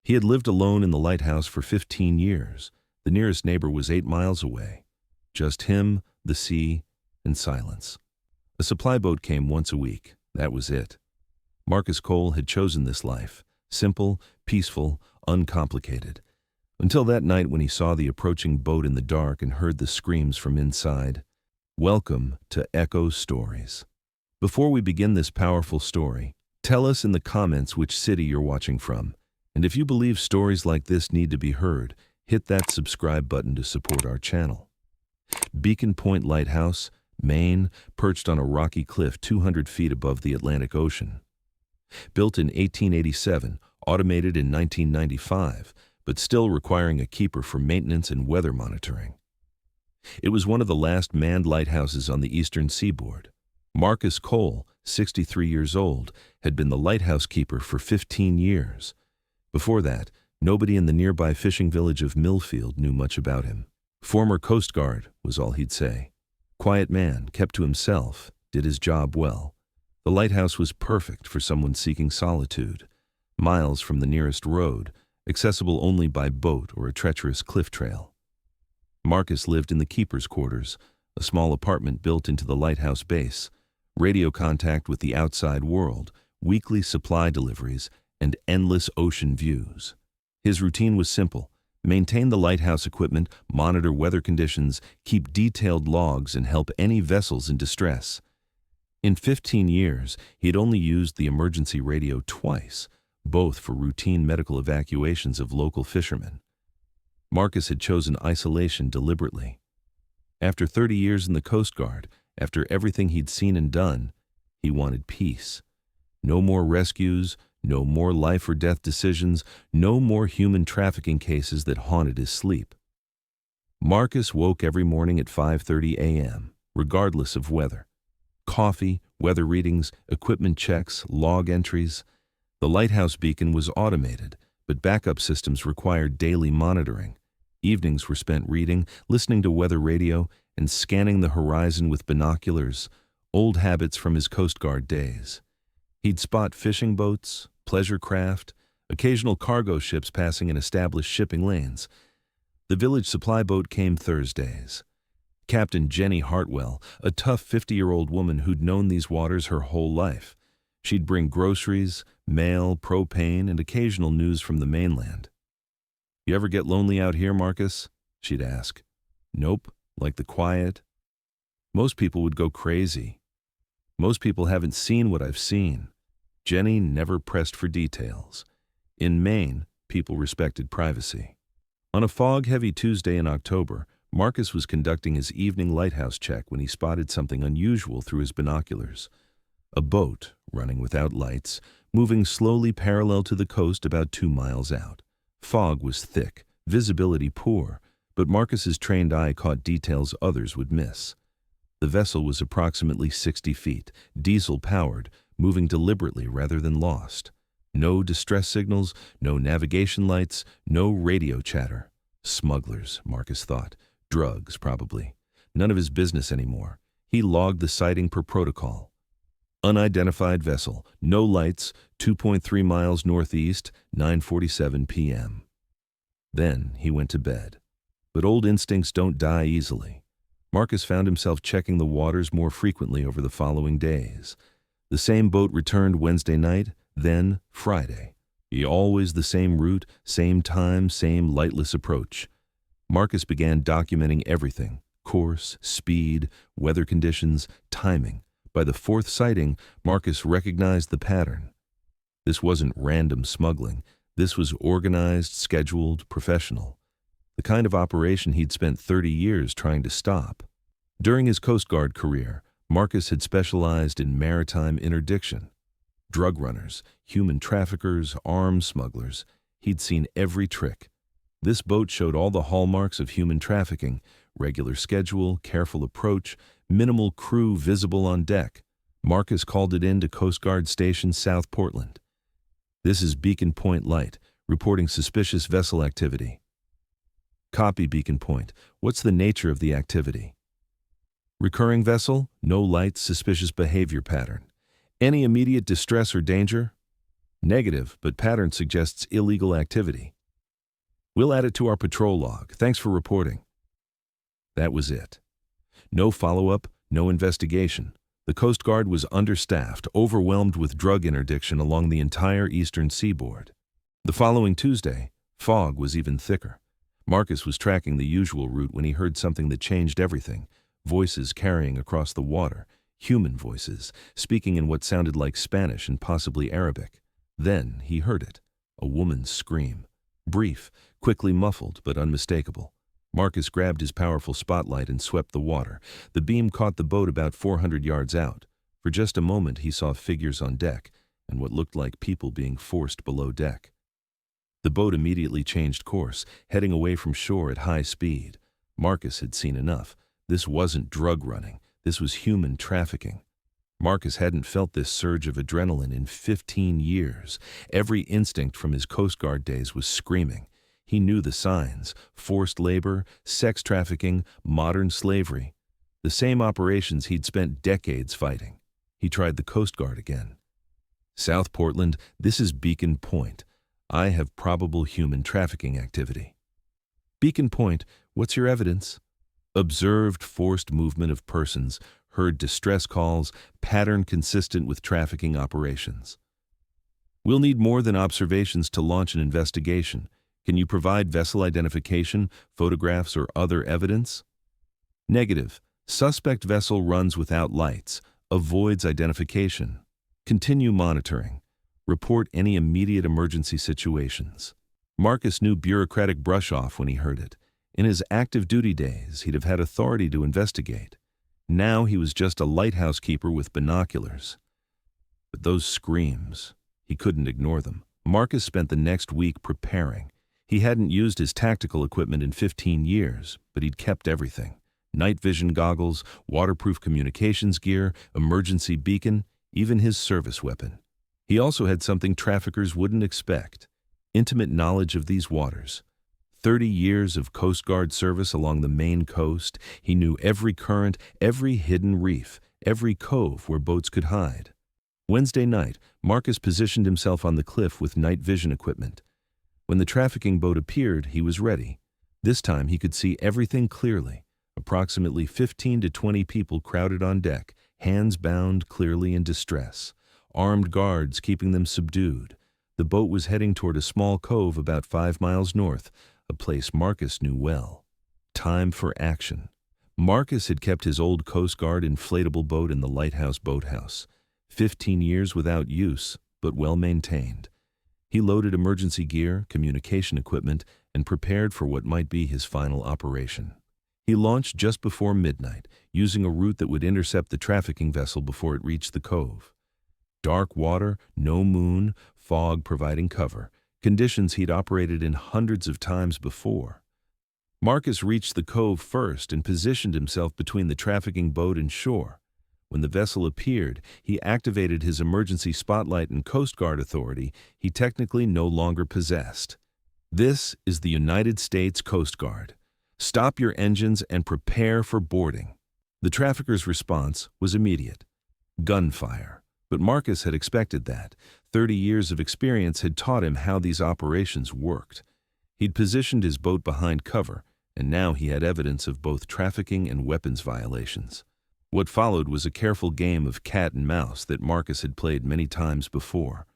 He had lived alone in the lighthouse for 15 years. The nearest neighbor was 8 miles away. Just him, the sea, and silence. A supply boat came once a week. That was it. Marcus Cole had chosen this life. Simple, peaceful, uncomplicated. Until that night when he saw the approaching boat in the dark and heard the screams from inside. Welcome to Echo Stories. Before we begin this powerful story, tell us in the comments which city you're watching from. And if you believe stories like this need to be heard, hit that subscribe button to support our channel. Beacon Point Lighthouse, Maine, perched on a rocky cliff 200 feet above the Atlantic Ocean. Built in 1887, automated in 1995, but still requiring a keeper for maintenance and weather monitoring. It was one of the last manned lighthouses on the eastern seaboard. Marcus Cole, 63 years old, had been the lighthouse keeper for 15 years. Before that, nobody in the nearby fishing village of Millfield knew much about him. Former Coast Guard was all he'd say. Quiet man, kept to himself, did his job well. The lighthouse was perfect for someone seeking solitude. Miles from the nearest road, accessible only by boat or a treacherous cliff trail. Marcus lived in the keeper's quarters, a small apartment built into the lighthouse base, radio contact with the outside world, weekly supply deliveries, and endless ocean views. His routine was simple: maintain the lighthouse equipment, monitor weather conditions, keep detailed logs, and help any vessels in distress. In 15 years, he had only used the emergency radio twice, both for routine medical evacuations of local fishermen. Marcus had chosen isolation deliberately. After 30 years in the Coast Guard, after everything he'd seen and done, he wanted peace. No more rescues, no more life or death decisions, no more human trafficking cases that haunted his sleep. Marcus woke every morning at 5:30 a.m., regardless of weather. Coffee, weather readings, equipment checks, log entries. The lighthouse beacon was automated, but backup systems required daily monitoring. Evenings were spent reading, listening to weather radio, and scanning the horizon with binoculars, old habits from his Coast Guard days. He'd spot fishing boats, pleasure craft, occasional cargo ships passing in established shipping lanes. The village supply boat came Thursdays. Captain Jenny Hartwell, a tough 50-year-old woman who'd known these waters her whole life. She'd bring groceries, mail, propane, and occasional news from the mainland. "You ever get lonely out here, Marcus?" she'd ask. "Nope, like the quiet." Most people would go crazy. "Most people haven't seen what I've seen." Jenny never pressed for details. In Maine, people respected privacy. On a fog-heavy Tuesday in October, Marcus was conducting his evening lighthouse check when he spotted something unusual through his binoculars. A boat, running without lights, moving slowly parallel to the coast about 2 miles out. Fog was thick, visibility poor, but Marcus's trained eye caught details others would miss. The vessel was approximately 60 feet, diesel-powered, moving deliberately rather than lost. No distress signals, no navigation lights, no radio chatter. Smugglers, Marcus thought. Drugs, probably. None of his business anymore. He logged the sighting per protocol. Unidentified vessel, no lights, 2.3 miles northeast, 9:47 p.m. Then he went to bed. But old instincts don't die easily. Marcus found himself checking the waters more frequently over the following days. The same boat returned Wednesday night, then Friday. Always the same route, same time, same lightless approach. Marcus began documenting everything: course, speed, weather conditions, timing. By the 4th sighting, Marcus recognized the pattern. This wasn't random smuggling. This was organized, scheduled, professional. The kind of operation he'd spent 30 years trying to stop. During his Coast Guard career, Marcus had specialized in maritime interdiction. Drug runners, human traffickers, arms smugglers. He'd seen every trick. This boat showed all the hallmarks of human trafficking: regular schedule, careful approach, minimal crew visible on deck. Marcus called it in to Coast Guard Station South Portland. "This is Beacon Point Light, reporting suspicious vessel activity." "Copy, Beacon Point. What's the nature of the activity?" "Recurring vessel, no lights, suspicious behavior pattern. Any immediate distress or danger?" Negative, but pattern suggests illegal activity. We'll add it to our patrol log. Thanks for reporting. That was it. No follow-up, no investigation. The Coast Guard was understaffed, overwhelmed with drug interdiction along the entire eastern seaboard. The following Tuesday, fog was even thicker. Marcus was tracking the usual route when he heard something that changed everything. Voices carrying across the water, human voices, speaking in what sounded like Spanish and possibly Arabic. Then he heard it, a woman's scream. Brief, quickly muffled, but unmistakable. Marcus grabbed his powerful spotlight and swept the water. The beam caught the boat about 400 yards out. For just a moment he saw figures on deck, and what looked like people being forced below deck. The boat immediately changed course, heading away from shore at high speed. Marcus had seen enough. This wasn't drug running. This was human trafficking. Marcus hadn't felt this surge of adrenaline in 15 years. Every instinct from his Coast Guard days was screaming. He knew the signs: forced labor, sex trafficking, modern slavery. The same operations he'd spent decades fighting. He tried the Coast Guard again. South Portland, this is Beacon Point. I have probable human trafficking activity. Beacon Point, what's your evidence? Observed forced movement of persons, heard distress calls, pattern consistent with trafficking operations. We'll need more than observations to launch an investigation. Can you provide vessel identification, photographs, or other evidence? Negative. Suspect vessel runs without lights, avoids identification. Continue monitoring. Report any immediate emergency situations. Marcus knew bureaucratic brush-off when he heard it. In his active duty days, he'd have had authority to investigate. Now he was just a lighthouse keeper with binoculars. But those screams, he couldn't ignore them. Marcus spent the next week preparing. He hadn't used his tactical equipment in 15 years, but he'd kept everything. Night vision goggles, waterproof communications gear, emergency beacon, even his service weapon. He also had something traffickers wouldn't expect: intimate knowledge of these waters. 30 years of Coast Guard service along the Maine coast. He knew every current, every hidden reef, every cove where boats could hide. Wednesday night, Marcus positioned himself on the cliff with night vision equipment. When the trafficking boat appeared, he was ready. This time he could see everything clearly. Approximately 15 to 20 people crowded on deck, hands bound, clearly in distress. Armed guards keeping them subdued. The boat was heading toward a small cove about 5 miles north, a place Marcus knew well. Time for action. Marcus had kept his old Coast Guard inflatable boat in the lighthouse boathouse. 15 years without use, but well maintained. He loaded emergency gear, communication equipment, and prepared for what might be his final operation. He launched just before midnight, using a route that would intercept the trafficking vessel before it reached the cove. Dark water, no moon, fog providing cover, conditions he'd operated in hundreds of times before. Marcus reached the cove first and positioned himself between the trafficking boat and shore. When the vessel appeared, he activated his emergency spotlight and Coast Guard authority he technically no longer possessed. This is the United States Coast Guard. Stop your engines and prepare for boarding. The trafficker's response was immediate: gunfire. But Marcus had expected that. 30 years of experience had taught him how these operations worked. He'd positioned his boat behind cover, and now he had evidence of both trafficking and weapons violations. What followed was a careful game of cat and mouse that Marcus had played many times before.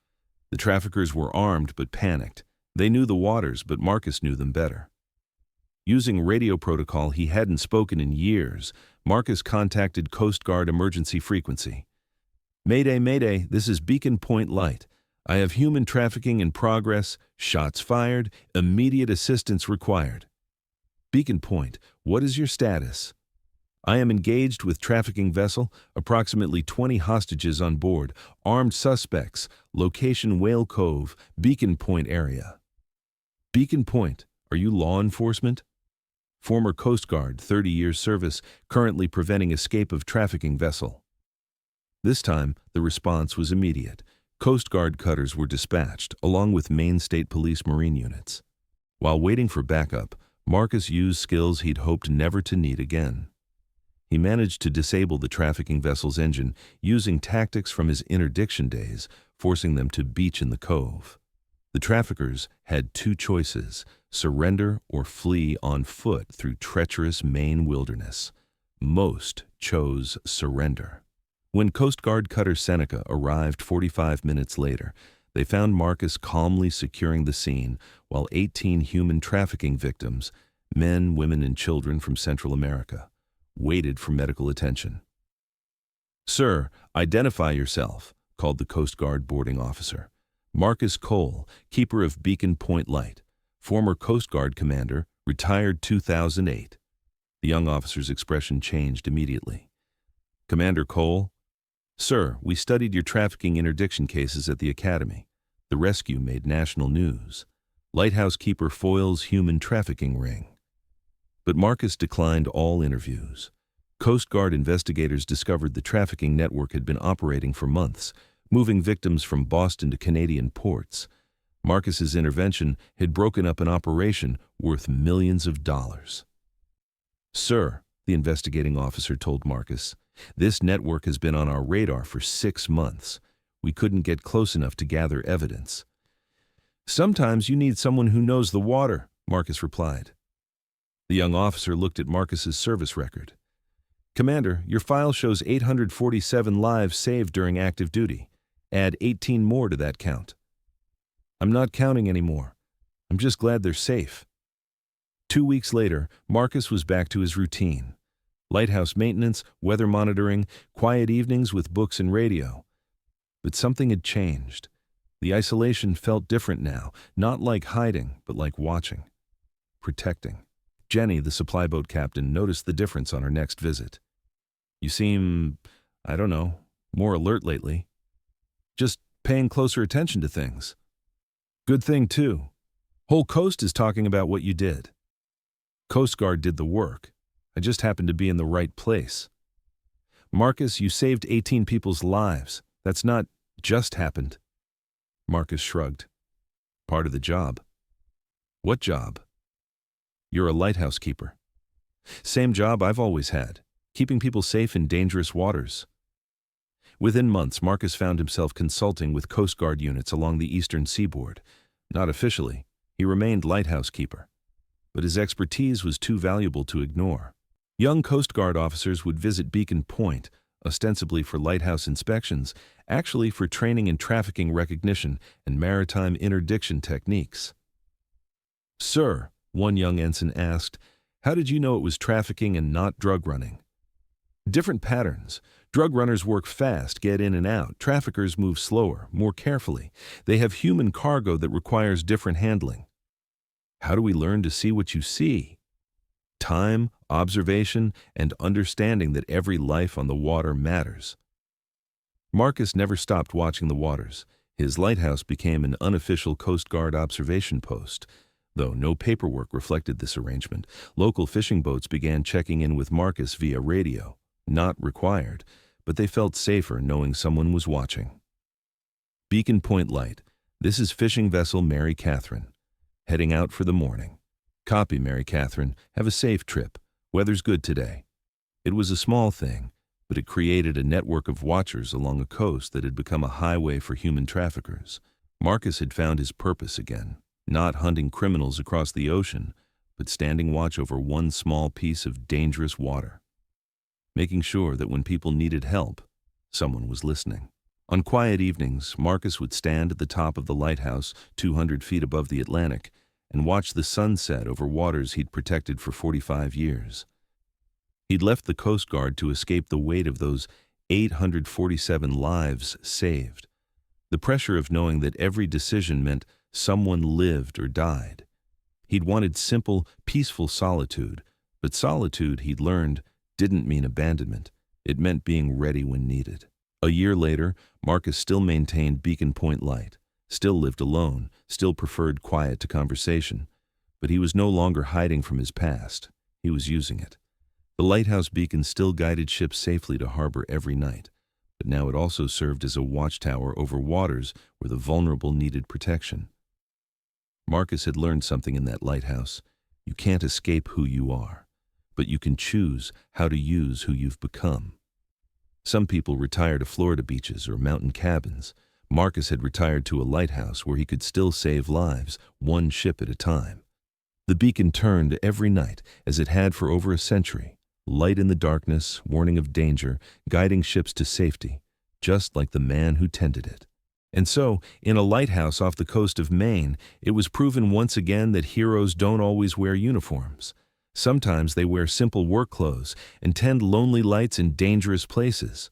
The traffickers were armed but panicked. They knew the waters, but Marcus knew them better. Using radio protocol he hadn't spoken in years, Marcus contacted Coast Guard emergency frequency. Mayday, Mayday, this is Beacon Point Light. I have human trafficking in progress, shots fired, immediate assistance required. Beacon Point, what is your status? I am engaged with trafficking vessel, approximately 20 hostages on board, armed suspects, location Whale Cove, Beacon Point area. Beacon Point, are you law enforcement? Former Coast Guard, 30 years service, currently preventing escape of trafficking vessel. This time, the response was immediate. Coast Guard cutters were dispatched, along with Maine State Police Marine units. While waiting for backup, Marcus used skills he'd hoped never to need again. He managed to disable the trafficking vessel's engine using tactics from his interdiction days, forcing them to beach in the cove. The traffickers had two choices: surrender or flee on foot through treacherous Maine wilderness. Most chose surrender. When Coast Guard cutter Seneca arrived 45 minutes later, they found Marcus calmly securing the scene while 18 human trafficking victims, men, women, and children from Central America, waited for medical attention. "Sir, identify yourself," called the Coast Guard boarding officer. Marcus Cole, keeper of Beacon Point Light, former Coast Guard commander, retired 2008. The young officer's expression changed immediately. "Commander Cole?" "Sir, we studied your trafficking interdiction cases at the Academy. The rescue made national news. Lighthouse keeper foils human trafficking ring." But Marcus declined all interviews. Coast Guard investigators discovered the trafficking network had been operating for months, moving victims from Boston to Canadian ports. Marcus's intervention had broken up an operation worth millions of dollars. "Sir," the investigating officer told Marcus, "this network has been on our radar for 6 months. We couldn't get close enough to gather evidence." "Sometimes you need someone who knows the water," Marcus replied. The young officer looked at Marcus's service record. "Commander, your file shows 847 lives saved during active duty. Add 18 more to that count." "I'm not counting anymore. I'm just glad they're safe." 2 weeks later, Marcus was back to his routine. Lighthouse maintenance, weather monitoring, quiet evenings with books and radio. But something had changed. The isolation felt different now, not like hiding, but like watching, protecting. Jenny, the supply boat captain, noticed the difference on her next visit. "You seem, I don't know, more alert lately. Just paying closer attention to things." "Good thing, too. Whole coast is talking about what you did." "Coast Guard did the work. I just happened to be in the right place." "Marcus, you saved 18 people's lives. That's not just happened." Marcus shrugged. "Part of the job." "What job?" "You're a lighthouse keeper." "Same job I've always had, keeping people safe in dangerous waters." Within months, Marcus found himself consulting with Coast Guard units along the eastern seaboard. Not officially, he remained lighthouse keeper. But his expertise was too valuable to ignore. Young Coast Guard officers would visit Beacon Point, ostensibly for lighthouse inspections, actually for training in trafficking recognition and maritime interdiction techniques. "Sir," one young ensign asked, "how did you know it was trafficking and not drug running?" "Different patterns. Drug runners work fast, get in and out. Traffickers move slower, more carefully. They have human cargo that requires different handling." "How do we learn to see what you see?" "Time, observation, and understanding that every life on the water matters." Marcus never stopped watching the waters. His lighthouse became an unofficial Coast Guard observation post. Though no paperwork reflected this arrangement, local fishing boats began checking in with Marcus via radio. Not required, but they felt safer knowing someone was watching. Beacon Point Light. This is fishing vessel Mary Catherine. Heading out for the morning. Copy, Mary Catherine. Have a safe trip. Weather's good today. It was a small thing, but it created a network of watchers along a coast that had become a highway for human traffickers. Marcus had found his purpose again, not hunting criminals across the ocean, but standing watch over one small piece of dangerous water, making sure that when people needed help, someone was listening. On quiet evenings, Marcus would stand at the top of the lighthouse, 200 feet above the Atlantic, and watch the sun set over waters he'd protected for 45 years. He'd left the Coast Guard to escape the weight of those 847 lives saved, the pressure of knowing that every decision meant someone lived or died. He'd wanted simple, peaceful solitude, but solitude, he'd learned, didn't mean abandonment. It meant being ready when needed. A year later, Marcus still maintained Beacon Point Light, still lived alone, still preferred quiet to conversation. But he was no longer hiding from his past. He was using it. The lighthouse beacon still guided ships safely to harbor every night, but now it also served as a watchtower over waters where the vulnerable needed protection. Marcus had learned something in that lighthouse. You can't escape who you are, but you can choose how to use who you've become. Some people retire to Florida beaches or mountain cabins, Marcus had retired to a lighthouse where he could still save lives, one ship at a time. The beacon turned every night, as it had for over a century, light in the darkness, warning of danger, guiding ships to safety, just like the man who tended it. And so, in a lighthouse off the coast of Maine, it was proven once again that heroes don't always wear uniforms. Sometimes they wear simple work clothes and tend lonely lights in dangerous places.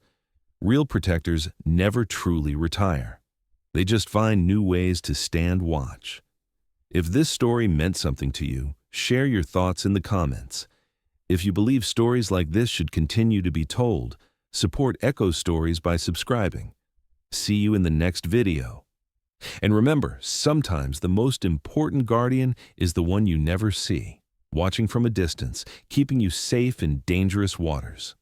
Real protectors never truly retire. They just find new ways to stand watch. If this story meant something to you, share your thoughts in the comments. If you believe stories like this should continue to be told, support Echo Stories by subscribing. See you in the next video. And remember, sometimes the most important guardian is the one you never see, watching from a distance, keeping you safe in dangerous waters.